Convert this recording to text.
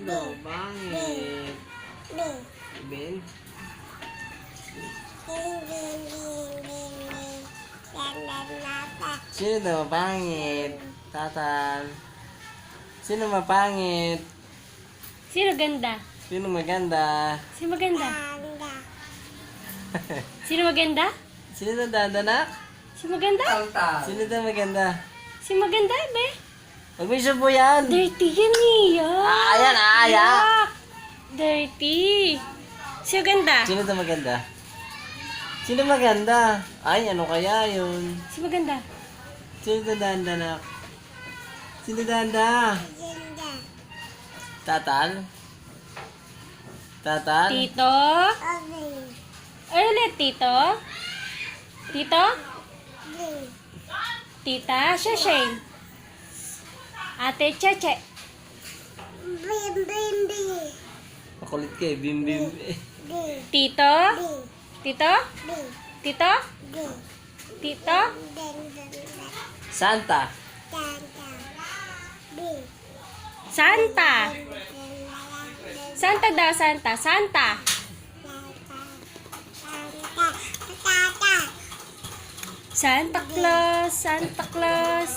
Sino pangit? Ben? Sino mapangit? Tatan. Sino mapangit? Sino ganda? Sino maganda? Sino maganda? Sino maganda? Sino dadanak? Sino maganda? Sino daw maganda? Sino maganda, be? Huwag mo isumpo yan! Dirty yan niya. Ayan, Yuck. Dirty. Sino ganda? Sino daw maganda? Sino maganda? Ay, ano kaya yun? Sino maganda? Sino dadanak? Sino danda? Tatal? Tatal? Tito? Ay, ulit, Tito? Tito? Tita? Shashay? Ate Cheche? Makulit ka eh, bim bim. Tito? Tito? Tito? Tito? Santa? Santa? Santa daw, Santa. Santa? Santa Claus, Santa Claus.